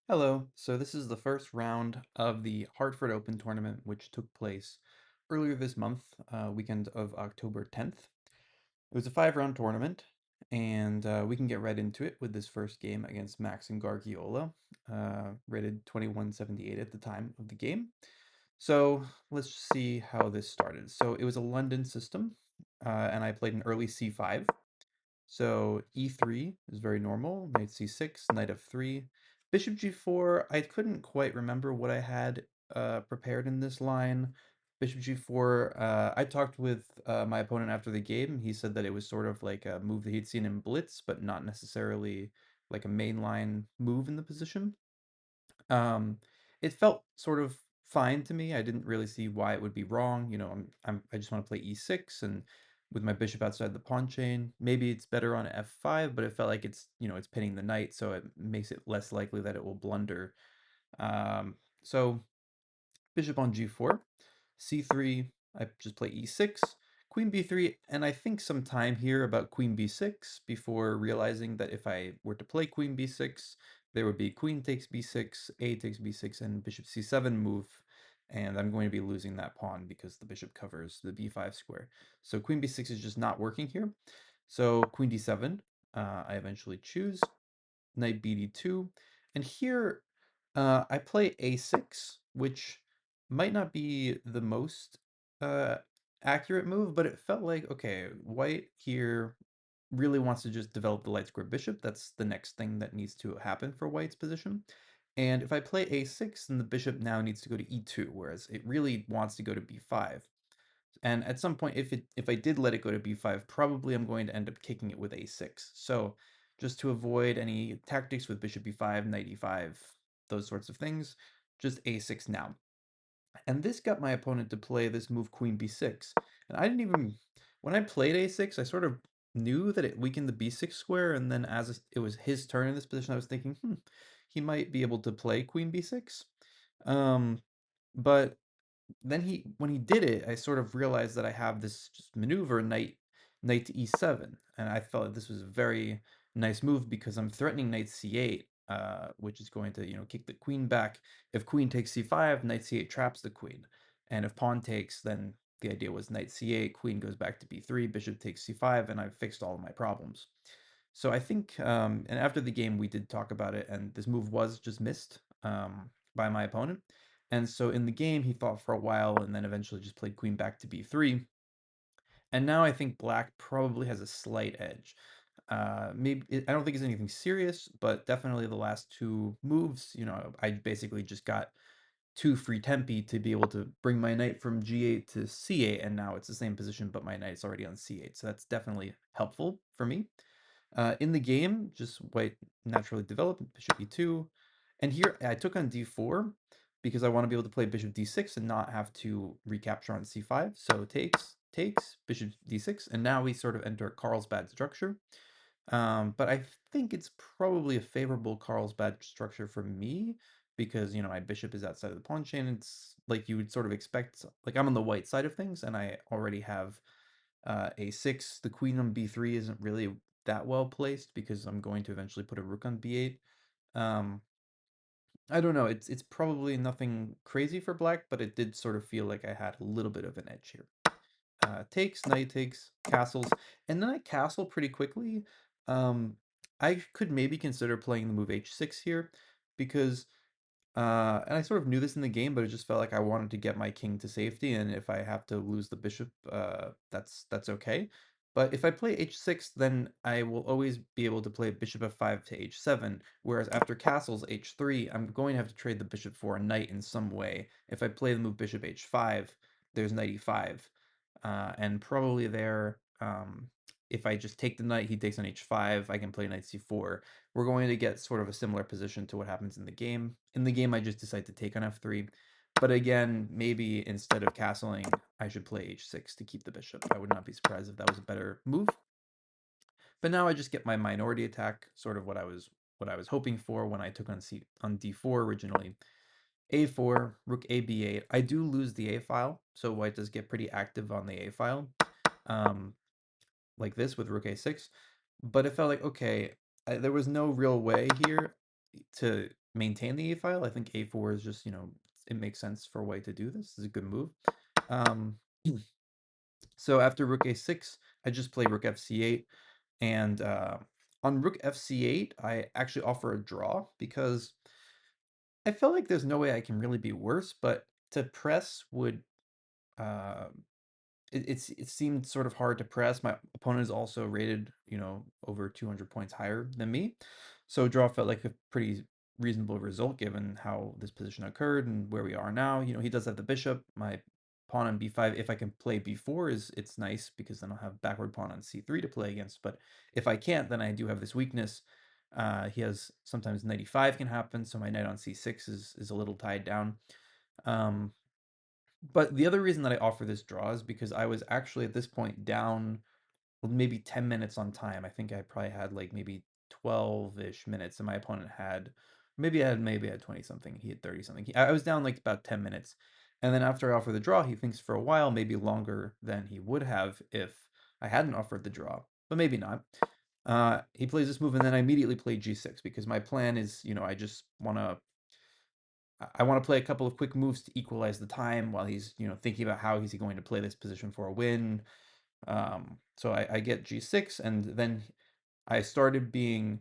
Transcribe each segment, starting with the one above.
Hello. So this is the first round of the Hartford Open tournament, which took place earlier this month, weekend of October 10th. It was a five-round tournament, and we can get right into it with this first game against Max and Gargiola, rated 2178 at the time of the game. So let's see how this started. So it was a London system, and I played an early c5. So e3 is very normal, knight c6, knight f3, bishop g4. I couldn't quite remember what I had prepared in this line. Bishop g4, I talked with my opponent after the game. He said that it was sort of like a move that he'd seen in Blitz, but not necessarily like a mainline move in the position. Um, it felt sort of fine to me. I didn't really see why it would be wrong. I just want to play e6 and with my bishop outside the pawn chain. Maybe it's better on f5, but it felt like it's pinning the knight, so it makes it less likely that it will blunder. So bishop on g4, c3, I just play e6, queen b3, and I think some time here about queen b6 before realizing that if I were to play queen b6, there would be queen takes b6, a takes b6, and bishop c7 move, and I'm going to be losing that pawn because the bishop covers the b5 square. So queen b6 is just not working here. So queen d7, I eventually choose knight bd2. And here I play a6, which might not be the most uh, accurate move, but it felt like, okay, white here really wants to just develop the light square bishop. That's the next thing that needs to happen for white's position. And if I play a6, then the bishop now needs to go to e2, whereas it really wants to go to b5. And at some point, if I did let it go to b5, probably I'm going to end up kicking it with a6. So just to avoid any tactics with bishop b5, knight e5, those sorts of things, just a6 now. And this got my opponent to play this move queen b6. And I didn't even, when I played a6, I sort of knew that it weakened the b6 square, and then as it was his turn in this position, I was thinking, he might be able to play queen b6. But then when he did it, I sort of realized that I have this just maneuver knight to e7, and I felt that this was a very nice move because I'm threatening knight c8, which is going to kick the queen back. If queen takes c5, knight c8 traps the queen, and if pawn takes, then the idea was knight c8, queen goes back to b3, bishop takes c5, and I've fixed all of my problems. So I think, and after the game we did talk about it, and this move was just missed by my opponent. And so in the game, he thought for a while and then eventually just played queen back to b3. And now I think black probably has a slight edge. I don't think it's anything serious, but definitely the last two moves, I basically just got two free tempi to be able to bring my knight from g8 to c8, and now it's the same position, but my knight's already on c8. So that's definitely helpful for me. In the game, just white naturally developed, bishop e2. And here I took on d4 because I want to be able to play bishop d6 and not have to recapture on c5. So takes, bishop d6, and now we sort of enter Carlsbad structure. But I think it's probably a favorable Carlsbad structure for me because, my bishop is outside of the pawn chain. It's like you would sort of expect, like I'm on the white side of things and I already have a6. The queen on b3 isn't really that well placed because I'm going to eventually put a rook on b8. Um, I don't know. It's probably nothing crazy for black, but it did sort of feel like I had a little bit of an edge here. Takes, knight takes, castles, and then I castle pretty quickly. I could maybe consider playing the move h6 here because and I sort of knew this in the game, but it just felt like I wanted to get my king to safety, and if I have to lose the bishop, that's okay. But if I play h6, then I will always be able to play bishop f5 to h7, whereas after castles h3, I'm going to have to trade the bishop for a knight in some way. If I play the move bishop h5, there's knight e5, and probably there, if I just take the knight, he takes on h5, I can play knight c4. We're going to get sort of a similar position to what happens in the game. In the game, I just decide to take on f3. But again, maybe instead of castling, I should play h6 to keep the bishop. I would not be surprised if that was a better move. But now I just get my minority attack, sort of what I was hoping for when I took on d4 originally. a4, rook a b8. I do lose the a file, so white does get pretty active on the a file. Um, like this with rook a6, but it felt like, okay, there was no real way here to maintain the a file. I think a4 is just, it makes sense for white to do this. This is a good move. Um, so after rook a6, I just play rook fc8, and on rook fc8, I actually offer a draw because I feel like there's no way I can really be worse, but to press would uh, it seemed sort of hard to press. My opponent is also rated, over 200 points higher than me. So draw felt like a pretty reasonable result given how this position occurred and where we are now. He does have the bishop. My pawn on b5, if I can play b4, it's nice because then I'll have backward pawn on c3 to play against. But if I can't, then I do have this weakness. He has sometimes knight e5 can happen, so my knight on c6 is a little tied down. Um, but the other reason that I offer this draw is because I was actually at this point down maybe 10 minutes on time. I think I probably had like maybe 12-ish minutes, and my opponent had maybe I had 20 something. He had 30 something. I was down like about 10 minutes. And then after I offer the draw, he thinks for a while, maybe longer than he would have if I hadn't offered the draw, but maybe not. He plays this move, and then I immediately play g6 because my plan is, I just want to play a couple of quick moves to equalize the time while he's, thinking about how he's going to play this position for a win. So I get g6, and then I started being,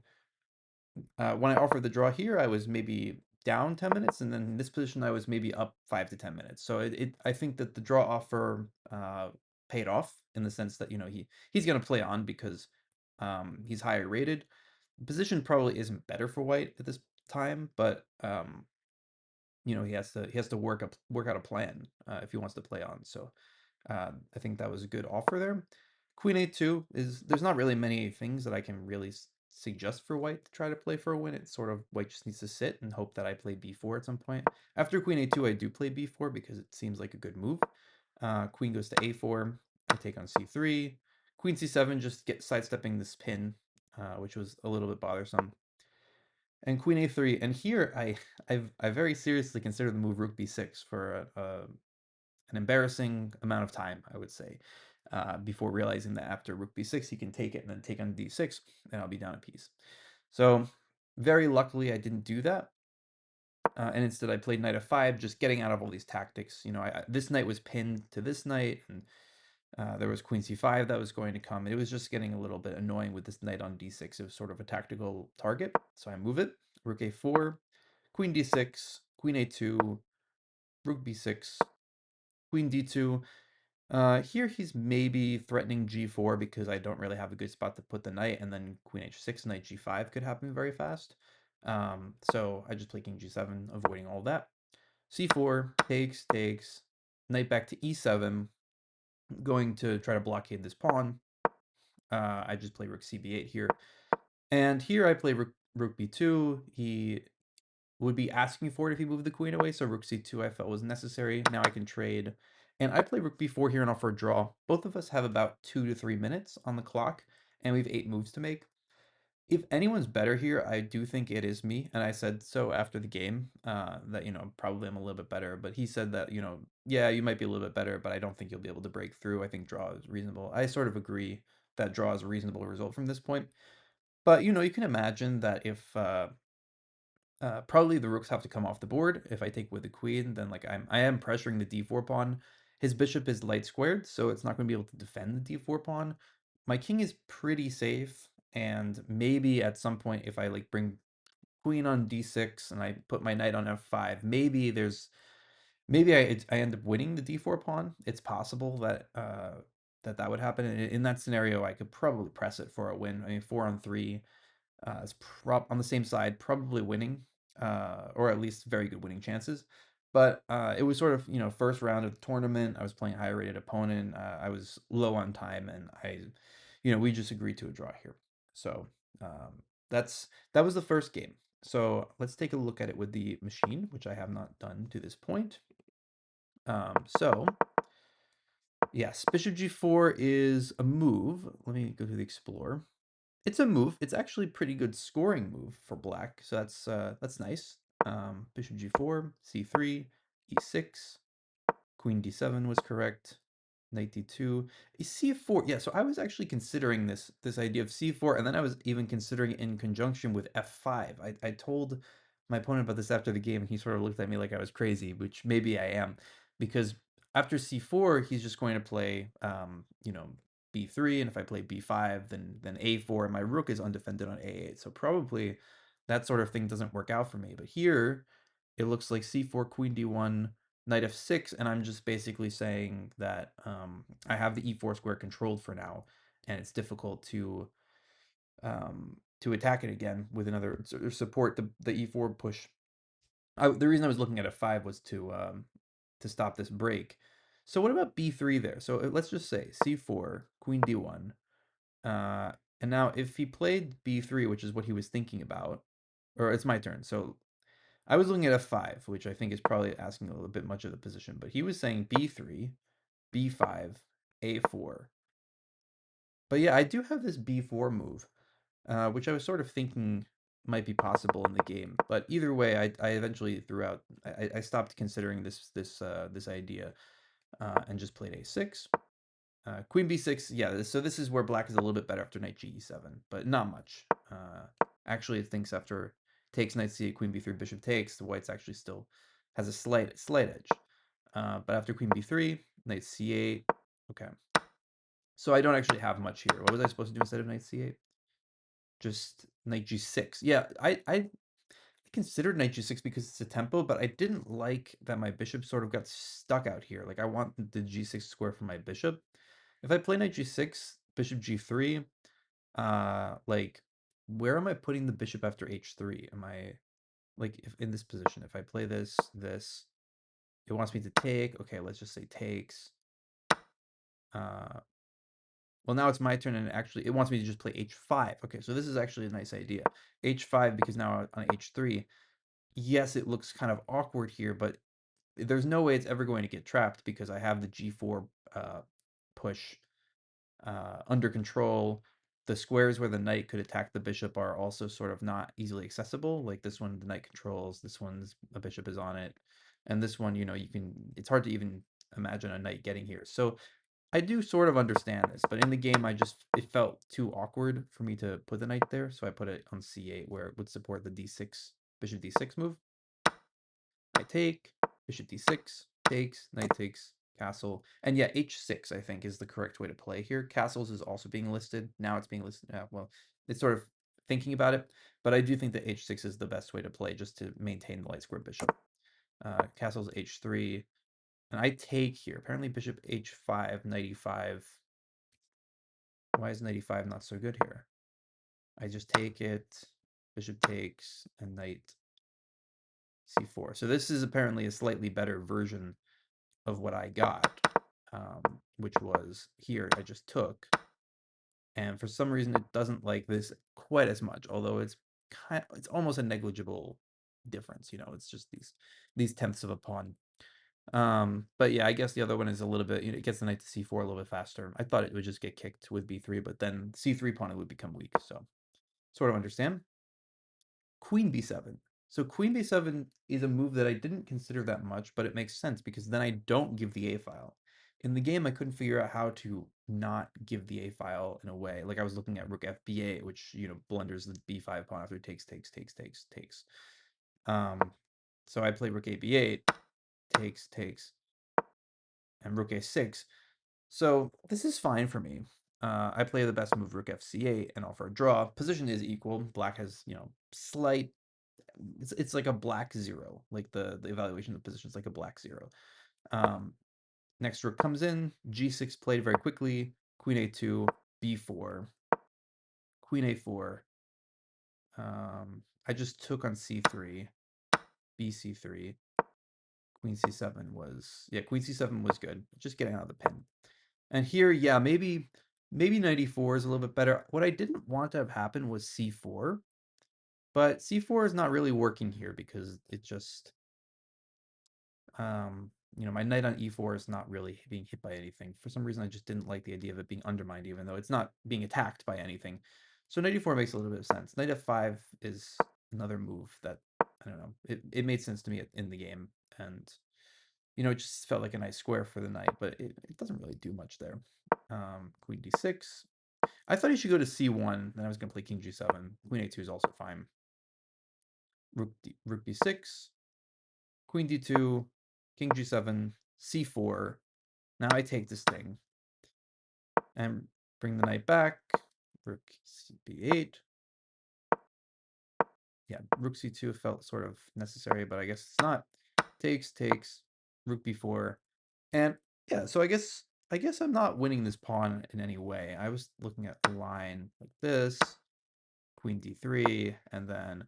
when I offered the draw here, I was maybe down 10 minutes, and then in this position, I was maybe up 5 to 10 minutes. So I think that the draw offer paid off in the sense that, he's going to play on because he's higher rated. The position probably isn't better for white at this time, but he has to work out a plan if he wants to play on. So I think that was a good offer there. Queen a2 there's not really many things that I can really suggest for white to try to play for a win. It's sort of white just needs to sit and hope that I play b4 at some point. After queen a2, I do play b4 because it seems like a good move. Queen goes to a4. I take on c3. Queen c7, just sidestepping this pin, which was a little bit bothersome. And queen a3. And here I very seriously consider the move rook b6 for an embarrassing amount of time, I would say, before realizing that after rook b6, he can take it and then take on d6, and I'll be down a piece. So very luckily, I didn't do that. And instead, I played knight f5, just getting out of all these tactics. This knight was pinned to this knight, and there was queen c5 that was going to come. It was just getting a little bit annoying with this knight on d6. It was sort of a tactical target, so I move it. Rook a4, queen d6, queen a2, rook b6, queen d2. Here he's maybe threatening g4 because I don't really have a good spot to put the knight, and then queen h6, knight g5 could happen very fast. So I just play king g7, avoiding all that. c4, takes, knight back to e7, going to try to blockade this pawn. I just play rook cb8 here. And here I play rook b2. He would be asking for it if he moved the queen away, so rook c2 I felt was necessary. Now I can trade. And I play rook b4 here and offer a draw. Both of us have about 2 to 3 minutes on the clock, and we have 8 moves to make. If anyone's better here, I do think it is me, and I said so after the game, that, probably I'm a little bit better, but he said that, yeah, you might be a little bit better, but I don't think you'll be able to break through. I think draw is reasonable. I sort of agree that draw is a reasonable result from this point. But, you can imagine that if probably the rooks have to come off the board. If I take with the queen, then like I am pressuring the d4 pawn. His bishop is light squared, so it's not going to be able to defend the d4 pawn. My king is pretty safe, and maybe at some point if I like bring queen on d6 and I put my knight on f5, maybe I end up winning the d4 pawn. It's possible that that would happen. In that scenario, I could probably press it for a win. I mean, 4 on 3 is on the same side, probably winning, or at least very good winning chances. But it was sort of, first round of the tournament. I was playing a higher rated opponent. I was low on time, and we just agreed to a draw here. So that was the first game. So let's take a look at it with the machine, which I have not done to this point. So yes, bishop g4 is a move. Let me go to the Explorer. It's a move. It's actually a pretty good scoring move for black, so that's nice. Bishop g4, c3, e6, queen d7 was correct. Knight d2, c4. Yeah, so I was actually considering this idea of c4, and then I was even considering it in conjunction with f5. I told my opponent about this after the game, and he sort of looked at me like I was crazy, which maybe I am, because after c4, he's just going to play, b3, and if I play b5, then a4, and my rook is undefended on a8. So probably that sort of thing doesn't work out for me. But here, it looks like c4, queen d1, knight f6, and I'm just basically saying that I have the e4 square controlled for now, and it's difficult to attack it again with another sort of support the e4 push. The reason I was looking at f5 was to stop this break. So what about b3 there? So let's just say c4, queen d1, uh, and now if he played b3, which is what he was thinking about, or it's my turn. So I was looking at f5, which I think is probably asking a little bit much of the position, but he was saying b3, b5, a4. But yeah, I do have this b4 move, which I was sort of thinking might be possible in the game. But either way, I eventually threw out. I stopped considering this idea, and just played a6. Queen b6. Yeah, so this is where black is a little bit better after knight ge7, but not much. Actually, it thinks after takes knight c8, queen b3, bishop takes, the white's actually still has a slight edge. But after queen b3, knight c8. Okay, so I don't actually have much here. What was I supposed to do instead of knight c8? Just knight g6. Yeah, I considered knight g6 because it's a tempo, but I didn't like that my bishop sort of got stuck out here. Like I want the g6 square for my bishop. If I play knight g6, bishop g3, like where am I putting the bishop after h3? Am I like if in this position? If I play this, it wants me to take. Okay, let's just say takes. Uh, well, now it's my turn, and actually, it wants me to just play h5. Okay, so this is actually a nice idea. h5, because now on h3, yes, it looks kind of awkward here, but there's no way it's ever going to get trapped because I have the g4 push under control. The squares where the knight could attack the bishop are also sort of not easily accessible. Like this one, the knight controls. This one's a bishop is on it, and this one, it's hard to even imagine a knight getting here. So I do sort of understand this, but in the game, it felt too awkward for me to put the knight there, so I put it on c8 where it would support the d6 bishop d6 move. Knight take, bishop d6, takes, knight takes, castle, and yeah, h6 I think is the correct way to play here. Castles is also being listed. Now it's being listed. Well, it's sort of thinking about it, but I do think that h6 is the best way to play just to maintain the light square bishop. Castle's h3, and I take here. Apparently bishop h5, knight e5. Why is knight e5 not so good here? I just take it, bishop takes, and knight c4. So this is apparently a slightly better version of what I got, which was here I just took. And for some reason, it doesn't like this quite as much, although it's almost a negligible difference. It's just these tenths of a pawn. But yeah, I guess the other one is a little bit, it gets the knight to c4 a little bit faster. I thought it would just get kicked with b3, but then c3 pawn it would become weak. So sort of understand. Queen b7. So queen b7 is a move that I didn't consider that much, but it makes sense because then I don't give the a file. In the game, I couldn't figure out how to not give the a file in a way. Like I was looking at rook fb8, which blunders the b5 pawn after takes, takes, takes, takes, takes. So I play rook ab8, takes, takes, and rook a6. So this is fine for me. I play the best move rook fc8 and offer a draw. Position is equal. Black has slight. It's like a black zero. Like the evaluation of the position is like a black zero. Next rook comes in. G6 played very quickly. Queen a2, b4, queen a4. I just took on c3, bc3. Queen c7 was queen c7 was good. Just getting out of the pin. And here, yeah, maybe knight e4 is a little bit better. What I didn't want to have happen was c4, but c4 is not really working here because it just my knight on e4 is not really being hit by anything. For some reason, I just didn't like the idea of it being undermined, even though it's not being attacked by anything. So knight e4 makes a little bit of sense. Knight f5 is another move that, I don't know, it made sense to me in the game. And, it just felt like a nice square for the knight, but it doesn't really do much there. Queen d6. I thought he should go to c1, then I was going to play king g7. Queen a2 is also fine. rook d6, queen d2, king g7, c4. Now I take this thing and bring the knight back. Rook b8. Yeah, rook c2 felt sort of necessary, but I guess it's not. Takes, rook b4. And yeah, so I guess I'm not winning this pawn in any way. I was looking at the line like this, queen d3, and then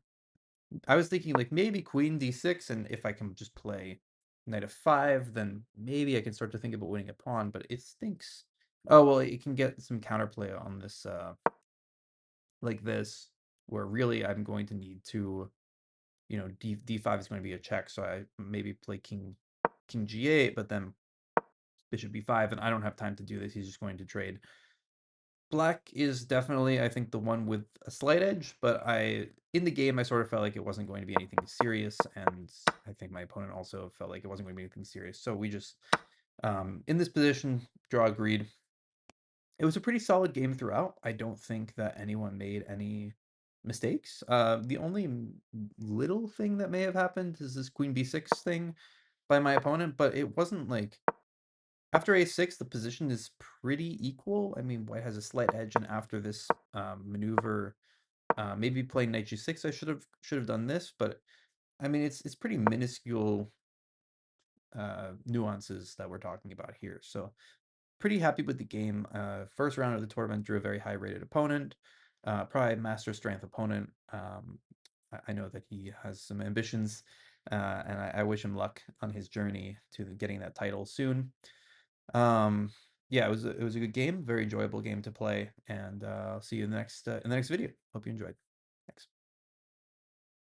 I was thinking like maybe queen d6, and if I can just play knight f5, then maybe I can start to think about winning a pawn, but it stinks. Oh, well, it can get some counterplay on this, like this, where really I'm going to need to, d5 is going to be a check, so I maybe play king g8, but then bishop b5, and I don't have time to do this. He's just going to trade. Black is definitely, I think, the one with a slight edge, but in the game, I sort of felt like it wasn't going to be anything serious, and I think my opponent also felt like it wasn't going to be anything serious. So we just, in this position, draw agreed. It was a pretty solid game throughout. I don't think that anyone made any mistakes. The only little thing that may have happened is this queen b6 thing by my opponent, but it wasn't like after a6, the position is pretty equal. I mean, white has a slight edge, and after this maneuver, maybe playing knight g6, I should have done this, but I mean, it's pretty minuscule nuances that we're talking about here. So pretty happy with the game. First round of the tournament drew a very high rated opponent, probably master strength opponent. I know that he has some ambitions, and I wish him luck on his journey to getting that title soon. Um, yeah, it was a good game, very enjoyable game to play, and I'll see you in the next video. Hope you enjoyed. Thanks.